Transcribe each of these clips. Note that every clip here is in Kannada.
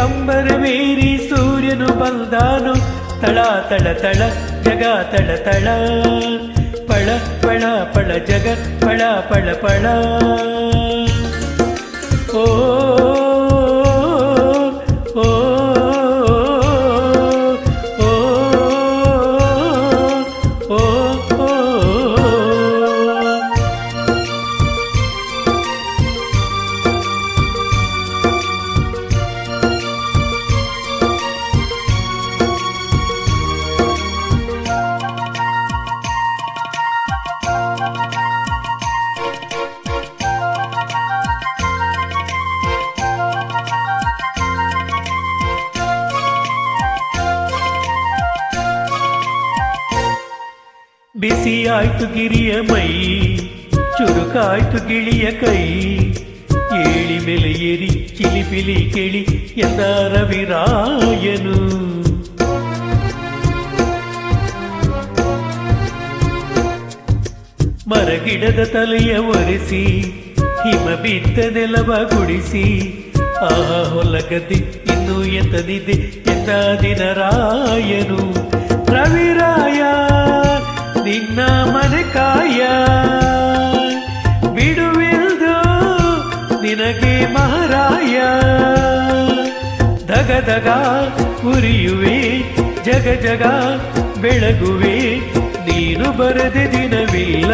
ಅಂಬರವೇರಿ ಸೂರ್ಯನು ಬಂದಾನು ತಳ ತಳ ತಳ ಜಗ ತಳ ತಳ ಪಳ ಪಳ ಪಳ ಜಗ ಪಳ ಪಳ ಪಳ ಓ ಓ ಬಿಸಿ ಆಯ್ತು ಗಿರಿಯ ಮೈ ಚುರುಕಾಯ್ತು ಗಿಳಿಯ ಕೈ ಏಳಿ ಮೇಲೆ ಏರಿ ಚಿಲಿಪಿಲಿ ಕೇಳಿ ಎಂದ ರವಿರಾಯನು ಮರಗಿಡದ ತಲೆಯ ಒರೆಸಿ ಹಿಮ ಬಿದ್ದ ನೆಲವ ಗುಡಿಸಿ ಆಹಾ ಹೊಲಗದ್ದೆ ಇನ್ನೂ ಎಂತದಿದೆ ಎಂದ ದಿನರಾಯನು ರವಿರಾಯ ನಿನ್ನ ಮನೆ ಕಾಯ ಬಿಡುವಿಲ್ದು ನಿನಗೆ ಮಹಾರಾಯ ದಗ ದಗ ಉರಿಯುವೆ ಜಗ ಜಗ ಬೆಳಗುವೆ ನೀನು ಬರದೆ ದಿನವಿಲ್ಲ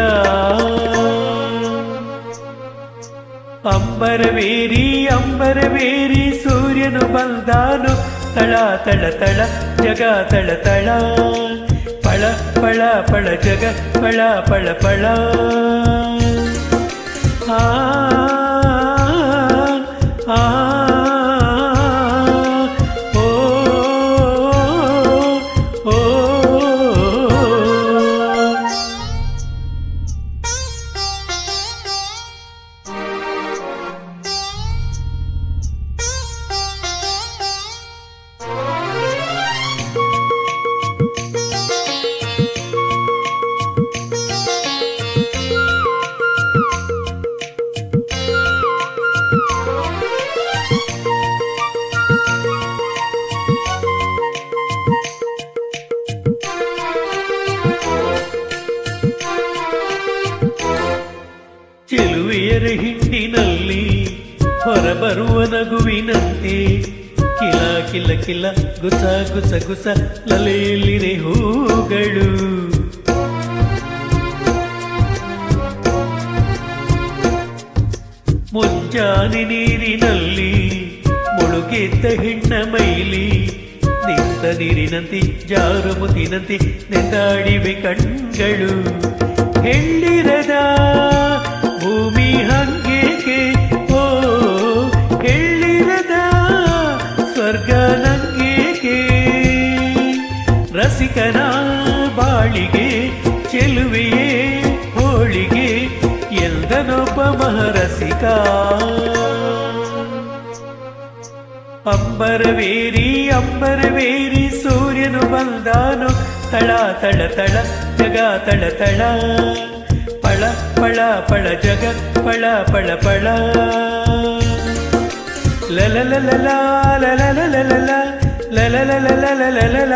ಅಂಬರವೇರಿ ಸೂರ್ಯನು ಬಂದಾನು ತಳ ತಳ ತಳ ಜಗ ತಳ ತಳ ಪಳ ಪಳ ಪಳ ಜಗ ಪಳ ಪಳ ಪಳ ಆ ಆ ಓ ಓ ಚೆಲುವೆಯರ ಹಿಂಡಿನಲ್ಲಿ ಹೊರಬರುವ ನಗುವಿನಂತೆ ಕಿಲ ಕಿಲ ಕಿಲ ಗುಸ ಗುಸ ಗುಸ ಲಲೆಯಲ್ಲಿರೆ ಹೂಗಳು ಮುಂಜಾನೆ ನೀರಿನಲ್ಲಿ ಮುಳುಗೆದ್ದ ಹೆಣ್ಣ ಮೈಲಿ ನಿಂತ ನೀರಿನಂತೆ ಜಾರು ಮುತಿನಂತೆ ನೆಂದಾಡಿವೆ ಕಣ್ಗಳು ಹೆಳ್ಳಿರದ ಭೂಮಿ ಹಂಗೇಕೆ ಓ ಹೆಳ್ಳಿರದ ಸ್ವರ್ಗ ನಂಗೇಕೆ ರಸಿಕನ ಬಾಳಿಗೆ ಚೆಲುವೆಯೇ ಹೋಳಿಗೆ ಎಂದನೊಬ್ಬ ಮಹರಸಿಕ ಅಂಬರವೇರಿ ಸೂರ್ಯನು ಬಂದಾನು ತಳ ತಳ ತಳ ಜಗ ತಳ ತಳ ಪಳ ಪಳ ಪಳ ಜಗ ಪಳ ಪಳ ಪಳ ಲಲ ಲಲ ಲಲ ಲಲ ಲಲ ಲಲ ಲಲ ಲಲ ಲಲ